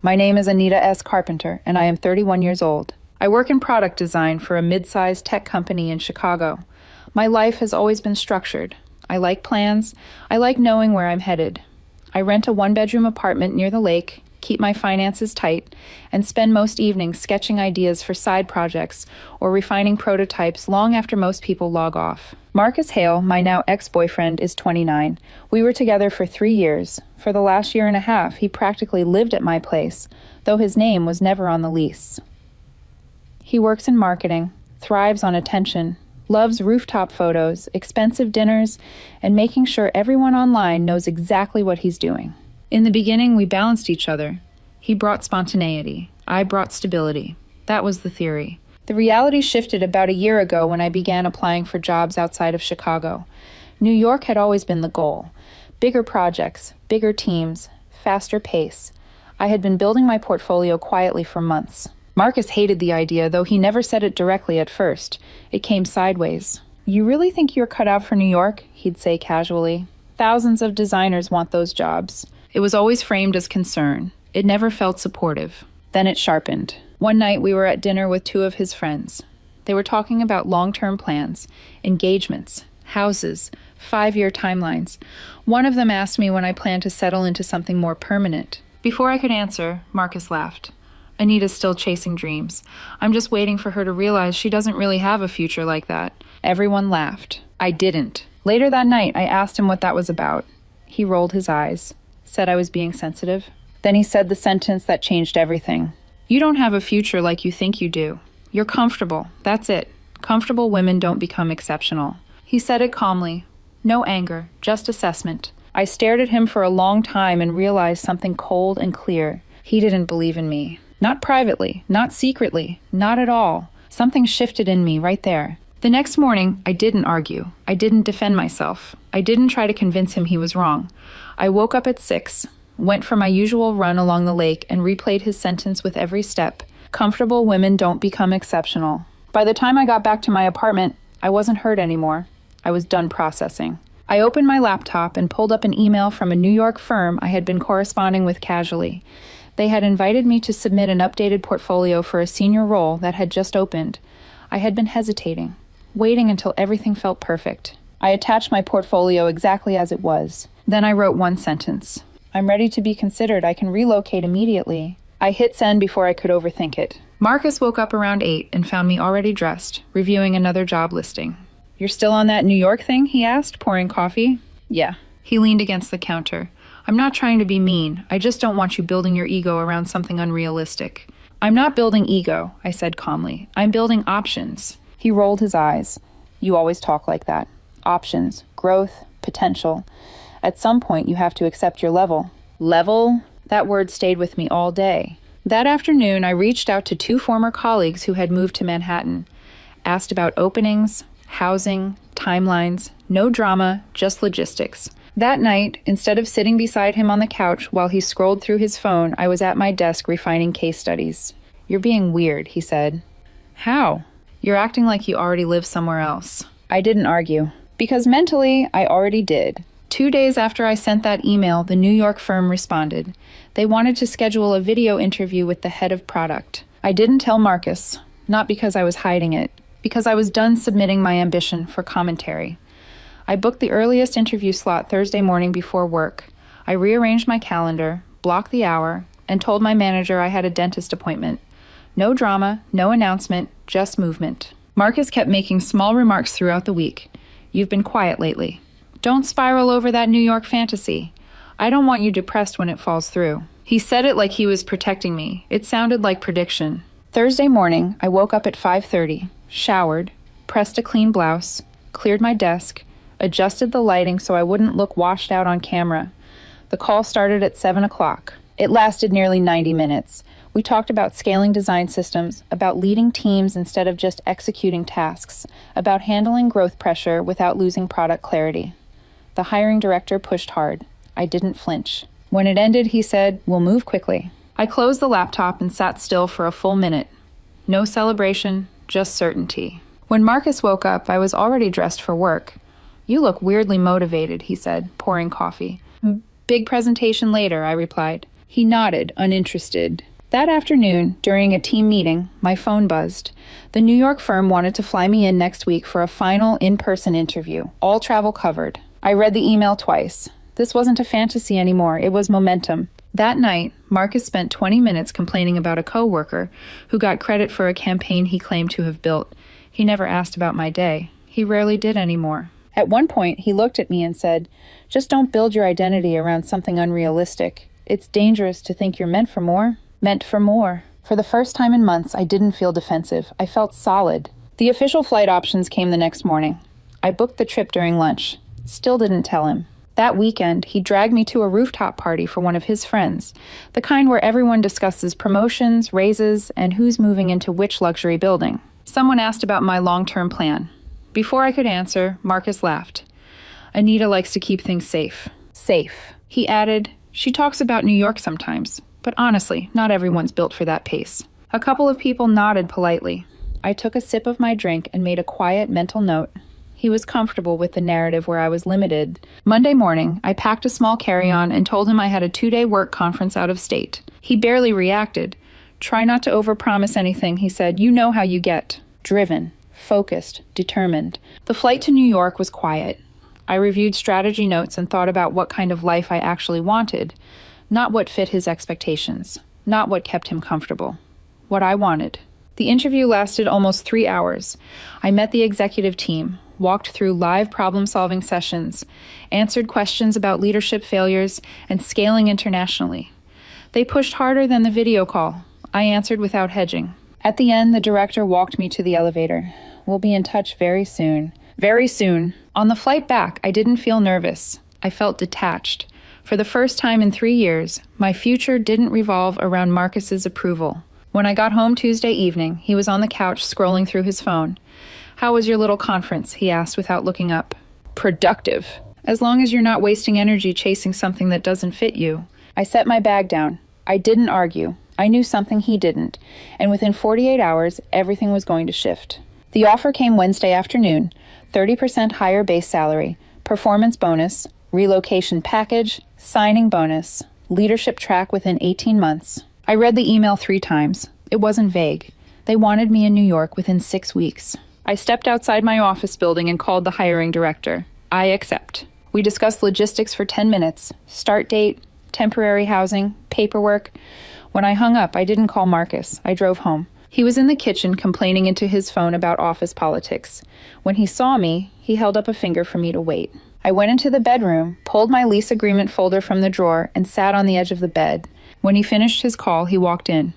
My name is Anita Carpenter, and I am 31 years old. I work in product design for a mid-sized tech company in Chicago. My life has always been structured. I like plans. I like knowing where I'm headed. I rent a one-bedroom apartment near the lake, keep my finances tight, and spend most evenings sketching ideas for side projects or refining prototypes long after most people log off. Marcus Hale, my now ex-boyfriend, is 29. We were together for 3 years. For the last year and a half, he practically lived at my place, though his name was never on the lease. He works in marketing, thrives on attention, loves rooftop photos, expensive dinners, and making sure everyone online knows exactly what he's doing. In the beginning, we balanced each other. He brought spontaneity. I brought stability. That was the theory. The reality shifted about a year ago when I began applying for jobs outside of Chicago. New York had always been the goal. Bigger projects, bigger teams, faster pace. I had been building my portfolio quietly for months. Marcus hated the idea, though he never said it directly at first. It came sideways. "You really think you're cut out for New York?" he'd say casually. "Thousands of designers want those jobs." It was always framed as concern. It never felt supportive. Then it sharpened. One night we were at dinner with two of his friends. They were talking about long-term plans, engagements, houses, 5-year timelines. One of them asked me when I planned to settle into something more permanent. Before I could answer, Marcus laughed. "Anita's still chasing dreams. I'm just waiting for her to realize she doesn't really have a future like that." Everyone laughed. I didn't. Later that night, I asked him what that was about. He rolled his eyes, said I was being sensitive. Then he said the sentence that changed everything. "You don't have a future like you think you do. You're comfortable. That's it. Comfortable women don't become exceptional." He said it calmly. No anger, just assessment. I stared at him for a long time and realized something cold and clear. He didn't believe in me. Not privately, not secretly, not at all. Something shifted in me right there. The next morning, I didn't argue. I didn't defend myself. I didn't try to convince him he was wrong. I woke up at 6, went for my usual run along the lake, and replayed his sentence with every step. Comfortable women don't become exceptional. By the time I got back to my apartment, I wasn't hurt anymore. I was done processing. I opened my laptop and pulled up an email from a New York firm I had been corresponding with casually. They had invited me to submit an updated portfolio for a senior role that had just opened. I had been hesitating, waiting until everything felt perfect. I attached my portfolio exactly as it was. Then I wrote one sentence. "I'm ready to be considered. I can relocate immediately." I hit send before I could overthink it. Marcus woke up around 8 and found me already dressed, reviewing another job listing. "You're still on that New York thing?" he asked, pouring coffee. "Yeah." He leaned against the counter. "I'm not trying to be mean. I just don't want you building your ego around something unrealistic." "I'm not building ego," I said calmly. "I'm building options." He rolled his eyes. "You always talk like that. Options, growth, potential. At some point, you have to accept your level." Level? That word stayed with me all day. That afternoon, I reached out to 2 former colleagues who had moved to Manhattan. Asked about openings, housing, timelines. No drama, just logistics. That night, instead of sitting beside him on the couch while he scrolled through his phone, I was at my desk refining case studies. "You're being weird," he said. "How?" "You're acting like you already live somewhere else." I didn't argue. Because mentally, I already did. 2 days after I sent that email, the New York firm responded. They wanted to schedule a video interview with the head of product. I didn't tell Marcus, not because I was hiding it, because I was done submitting my ambition for commentary. I booked the earliest interview slot Thursday morning before work. I rearranged my calendar, blocked the hour, and told my manager I had a dentist appointment. No drama, no announcement, just movement. Marcus kept making small remarks throughout the week. "You've been quiet lately. Don't spiral over that New York fantasy. I don't want you depressed when it falls through." He said it like he was protecting me. It sounded like prediction. Thursday morning, I woke up at 5:30, showered, pressed a clean blouse, cleared my desk, adjusted the lighting so I wouldn't look washed out on camera. The call started at 7 o'clock. It lasted nearly 90 minutes. We talked about scaling design systems, about leading teams instead of just executing tasks, about handling growth pressure without losing product clarity. The hiring director pushed hard. I didn't flinch. When it ended, he said, "We'll move quickly." I closed the laptop and sat still for a full minute. No celebration, just certainty. When Marcus woke up, I was already dressed for work. "You look weirdly motivated," he said, pouring coffee. "Big presentation later," I replied. He nodded, uninterested. That afternoon, during a team meeting, my phone buzzed. The New York firm wanted to fly me in next week for a final in-person interview, all travel covered. I read the email twice. This wasn't a fantasy anymore, it was momentum. That night, Marcus spent 20 minutes complaining about a coworker who got credit for a campaign he claimed to have built. He never asked about my day. He rarely did anymore. At one point, he looked at me and said, "Just don't build your identity around something unrealistic. It's dangerous to think you're meant for more." Meant for more. For the first time in months, I didn't feel defensive. I felt solid. The official flight options came the next morning. I booked the trip during lunch. Still didn't tell him. That weekend, he dragged me to a rooftop party for one of his friends, the kind where everyone discusses promotions, raises, and who's moving into which luxury building. Someone asked about my long-term plan. Before I could answer, Marcus laughed. "Anita likes to keep things safe." Safe. He added, "She talks about New York sometimes. But honestly, not everyone's built for that pace." A couple of people nodded politely. I took a sip of my drink and made a quiet mental note. He was comfortable with the narrative where I was limited. Monday morning, I packed a small carry-on and told him I had a 2-day work conference out of state. He barely reacted. "Try not to overpromise anything," he said. "You know how you get." Driven, focused, determined. The flight to New York was quiet. I reviewed strategy notes and thought about what kind of life I actually wanted. Not what fit his expectations. Not what kept him comfortable. What I wanted. The interview lasted almost 3 hours. I met the executive team, walked through live problem-solving sessions, answered questions about leadership failures and scaling internationally. They pushed harder than the video call. I answered without hedging. At the end, the director walked me to the elevator. "We'll be in touch very soon." Very soon. On the flight back, I didn't feel nervous. I felt detached. For the first time in 3 years, my future didn't revolve around Marcus's approval. When I got home Tuesday evening, he was on the couch scrolling through his phone. "How was your little conference?" he asked without looking up. "Productive. As long as you're not wasting energy chasing something that doesn't fit you." I set my bag down. I didn't argue. I knew something he didn't. And within 48 hours, everything was going to shift. The offer came Wednesday afternoon. 30% higher base salary, performance bonus, relocation package, signing bonus, leadership track within 18 months. I read the email 3 times. It wasn't vague. They wanted me in New York within 6 weeks. I stepped outside my office building and called the hiring director. "I accept." We discussed logistics for 10 minutes. Start date, temporary housing, paperwork. When I hung up, I didn't call Marcus. I drove home. He was in the kitchen complaining into his phone about office politics. When he saw me, he held up a finger for me to wait. I went into the bedroom, pulled my lease agreement folder from the drawer, and sat on the edge of the bed. When he finished his call, he walked in.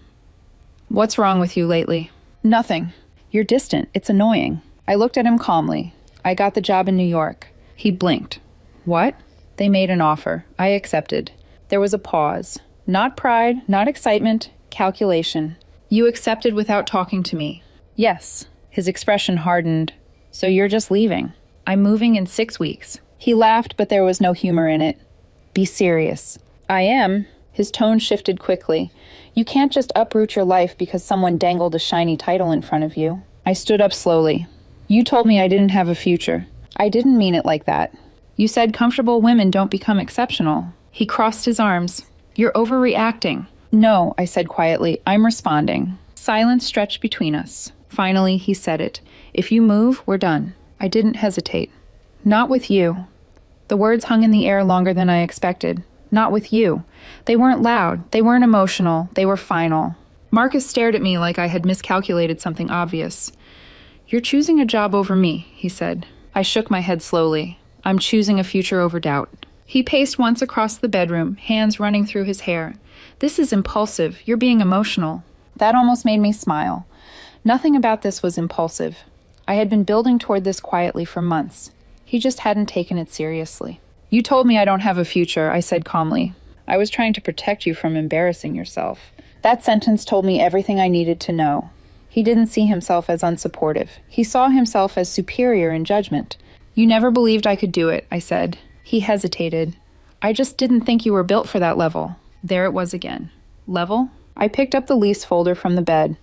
"What's wrong with you lately?" "Nothing." "You're distant. It's annoying." I looked at him calmly. "I got the job in New York." He blinked. "What?" "They made an offer. I accepted." There was a pause. Not pride, not excitement, calculation. "You accepted without talking to me." "Yes." His expression hardened. "So you're just leaving?" "I'm moving in 6 weeks." He laughed, but there was no humor in it. "Be serious." "I am." His tone shifted quickly. "You can't just uproot your life because someone dangled a shiny title in front of you." I stood up slowly. "You told me I didn't have a future." "I didn't mean it like that." "You said comfortable women don't become exceptional." He crossed his arms. "You're overreacting." "No," I said quietly. "I'm responding." Silence stretched between us. Finally, he said it. "If you move, we're done." I didn't hesitate. "Not with you." The words hung in the air longer than I expected. "Not with you." They weren't loud. They weren't emotional. They were final. Marcus stared at me like I had miscalculated something obvious. "You're choosing a job over me," he said. I shook my head slowly. "I'm choosing a future over doubt." He paced once across the bedroom, hands running through his hair. "This is impulsive. You're being emotional." That almost made me smile. Nothing about this was impulsive. I had been building toward this quietly for months. He just hadn't taken it seriously. "You told me I don't have a future," I said calmly. "I was trying to protect you from embarrassing yourself." That sentence told me everything I needed to know. He didn't see himself as unsupportive. He saw himself as superior in judgment. "You never believed I could do it," I said. He hesitated. "I just didn't think you were built for that level." There it was again. Level? I picked up the lease folder from the bed.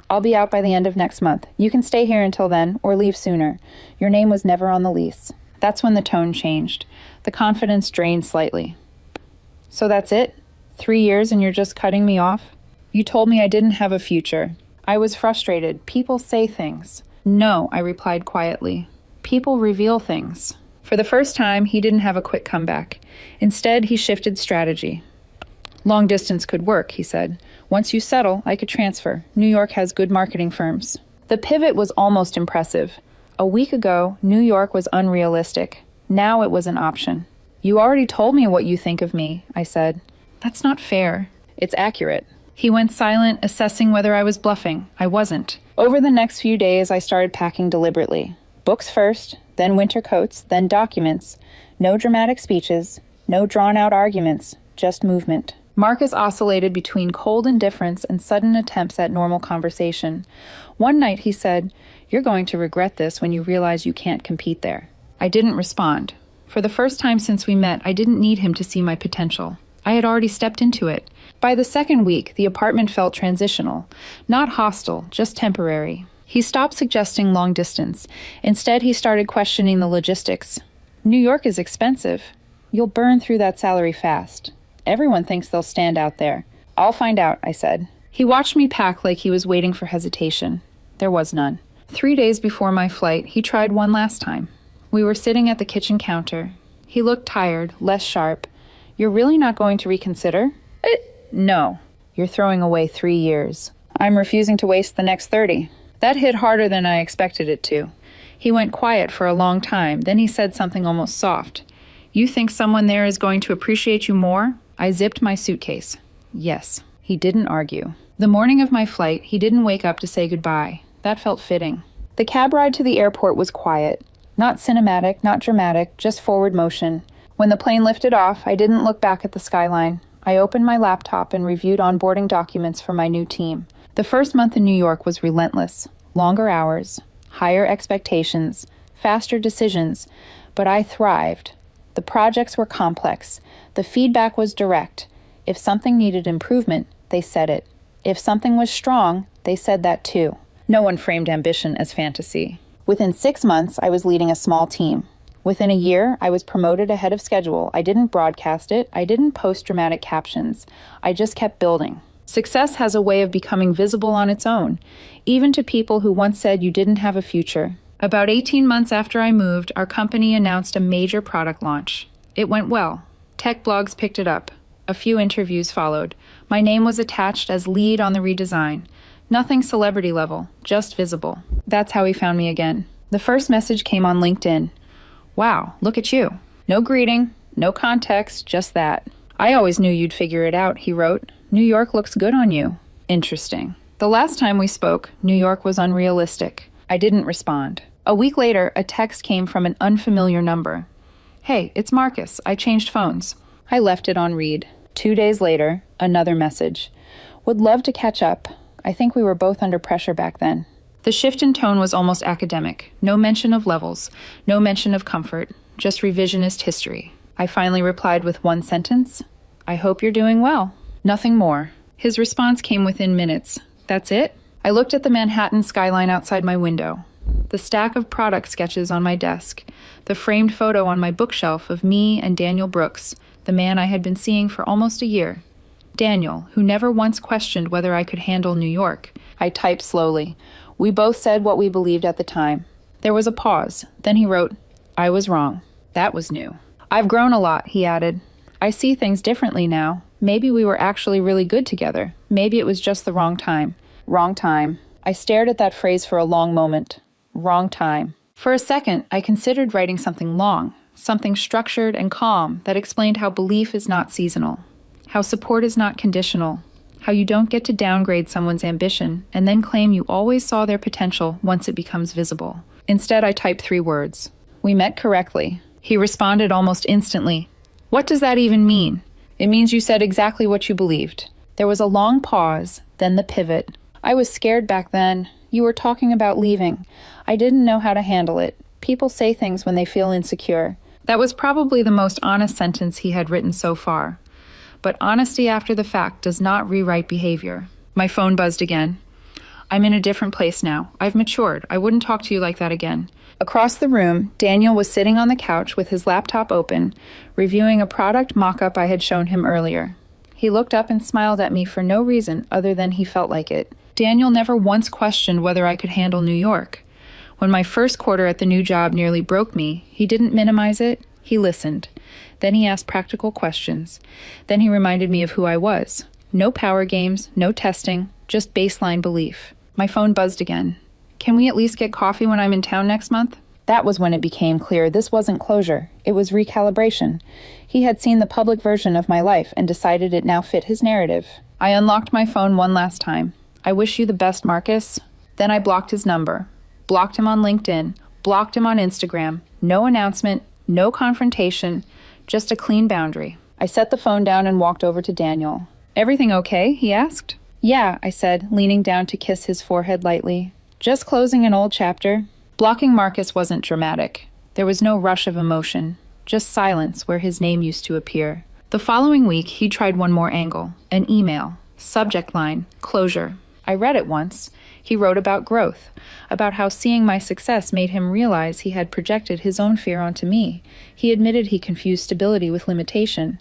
"I'll be out by the end of next month. You can stay here until then, or leave sooner. Your name was never on the lease." That's when the tone changed. The confidence drained slightly. "So that's it? 3 years and you're just cutting me off? You told me I didn't have a future. I was frustrated. People say things. No, I replied quietly. People reveal things. For the first time, he didn't have a quick comeback. Instead, he shifted strategy. Long distance could work, he said. Once you settle, I could transfer. New York has good marketing firms. The pivot was almost impressive. A week ago, New York was unrealistic. Now it was an option. You already told me what you think of me, I said. That's not fair. It's accurate. He went silent, assessing whether I was bluffing. I wasn't. Over the next few days, I started packing deliberately. Books first, then winter coats, then documents. No dramatic speeches, no drawn-out arguments, just movement. Marcus oscillated between cold indifference and sudden attempts at normal conversation. One night he said, "You're going to regret this when you realize you can't compete there." I didn't respond. For the first time since we met, I didn't need him to see my potential. I had already stepped into it. By the second week, the apartment felt transitional. Not hostile, just temporary. He stopped suggesting long distance. Instead, he started questioning the logistics. New York is expensive. You'll burn through that salary fast. Everyone thinks they'll stand out there. I'll find out, I said. He watched me pack like he was waiting for hesitation. There was none. 3 days before my flight, he tried one last time. We were sitting at the kitchen counter. He looked tired, less sharp. You're really not going to reconsider? No. You're throwing away 3 years. I'm refusing to waste the next 30. That hit harder than I expected it to. He went quiet for a long time, then he said something almost soft. You think someone there is going to appreciate you more? I zipped my suitcase. Yes. He didn't argue. The morning of my flight, he didn't wake up to say goodbye. That felt fitting. The cab ride to the airport was quiet. Not cinematic, not dramatic, just forward motion. When the plane lifted off, I didn't look back at the skyline. I opened my laptop and reviewed onboarding documents for my new team. The first month in New York was relentless. Longer hours, higher expectations, faster decisions, but I thrived. The projects were complex. The feedback was direct. If something needed improvement, they said it. If something was strong, they said that too. No one framed ambition as fantasy. Within 6 months, I was leading a small team. Within a year, I was promoted ahead of schedule. I didn't broadcast it. I didn't post dramatic captions. I just kept building. Success has a way of becoming visible on its own, even to people who once said you didn't have a future. About 18 months after I moved, our company announced a major product launch. It went well. Tech blogs picked it up. A few interviews followed. My name was attached as lead on the redesign. Nothing celebrity level, just visible. That's how he found me again. The first message came on LinkedIn. Wow, look at you. No greeting, no context, just that. I always knew you'd figure it out, he wrote. New York looks good on you. Interesting. The last time we spoke, New York was unrealistic. I didn't respond. A week later, a text came from an unfamiliar number. Hey, it's Marcus. I changed phones. I left it on read. 2 days later, another message. Would love to catch up. I think we were both under pressure back then. The shift in tone was almost academic. No mention of levels, no mention of comfort, just revisionist history. I finally replied with one sentence. I hope you're doing well. Nothing more. His response came within minutes. That's it? I looked at the Manhattan skyline outside my window. The stack of product sketches on my desk. The framed photo on my bookshelf of me and Daniel Brooks, the man I had been seeing for almost a year. Daniel, who never once questioned whether I could handle New York. I typed slowly. We both said what we believed at the time. There was a pause. Then he wrote, I was wrong. That was new. I've grown a lot, he added. I see things differently now. Maybe we were actually really good together. Maybe it was just the wrong time. Wrong time. I stared at that phrase for a long moment. Wrong time. For a second, I considered writing something long, something structured and calm that explained how belief is not seasonal, how support is not conditional, how you don't get to downgrade someone's ambition and then claim you always saw their potential once it becomes visible. Instead, I typed 3 words. We met correctly. He responded almost instantly. What does that even mean? It means you said exactly what you believed. There was a long pause, then the pivot. I was scared back then. You were talking about leaving. I didn't know how to handle it. People say things when they feel insecure. That was probably the most honest sentence he had written so far. But honesty after the fact does not rewrite behavior. My phone buzzed again. I'm in a different place now. I've matured. I wouldn't talk to you like that again. Across the room, Daniel was sitting on the couch with his laptop open, reviewing a product mock-up I had shown him earlier. He looked up and smiled at me for no reason other than he felt like it. Daniel never once questioned whether I could handle New York. When my first quarter at the new job nearly broke me, he didn't minimize it, he listened. Then he asked practical questions. Then he reminded me of who I was. No power games, no testing, just baseline belief. My phone buzzed again. Can we at least get coffee when I'm in town next month? That was when it became clear this wasn't closure. It was recalibration. He had seen the public version of my life and decided it now fit his narrative. I unlocked my phone one last time. I wish you the best, Marcus. Then I blocked his number. Blocked him on LinkedIn. Blocked him on Instagram. No announcement, no confrontation, just a clean boundary. I set the phone down and walked over to Daniel. Everything okay? He asked. Yeah, I said, leaning down to kiss his forehead lightly. Just closing an old chapter. Blocking Marcus wasn't dramatic. There was no rush of emotion, just silence where his name used to appear. The following week, he tried one more angle, an email, subject line, closure. I read it once. He wrote about growth, about how seeing my success made him realize he had projected his own fear onto me. He admitted he confused stability with limitation.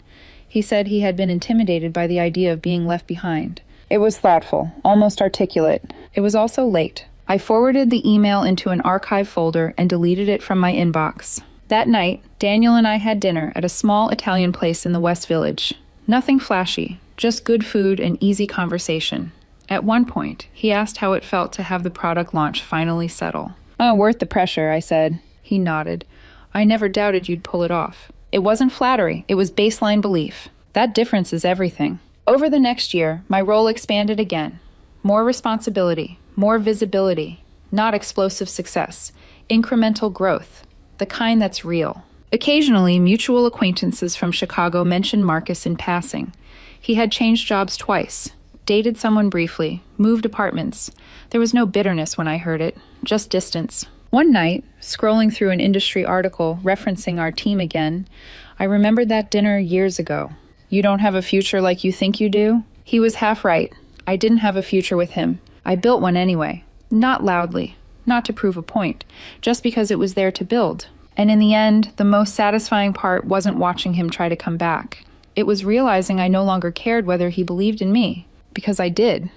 He said he had been intimidated by the idea of being left behind. It was thoughtful, almost articulate. It was also late. I forwarded the email into an archive folder and deleted it from my inbox. That night, Daniel and I had dinner at a small Italian place in the West Village. Nothing flashy, just good food and easy conversation. At one point, he asked how it felt to have the product launch finally settle. Oh, worth the pressure, I said. He nodded. I never doubted you'd pull it off. It wasn't flattery, it was baseline belief. That difference is everything. Over the next year, my role expanded again. More responsibility, more visibility, not explosive success, incremental growth, the kind that's real. Occasionally, mutual acquaintances from Chicago mentioned Marcus in passing. He had changed jobs twice, dated someone briefly, moved apartments. There was no bitterness when I heard it, just distance. One night, scrolling through an industry article referencing our team again, I remembered that dinner years ago. You don't have a future like you think you do? He was half right. I didn't have a future with him. I built one anyway. Not loudly, not to prove a point, just because it was there to build. And in the end, the most satisfying part wasn't watching him try to come back. It was realizing I no longer cared whether he believed in me, because I did.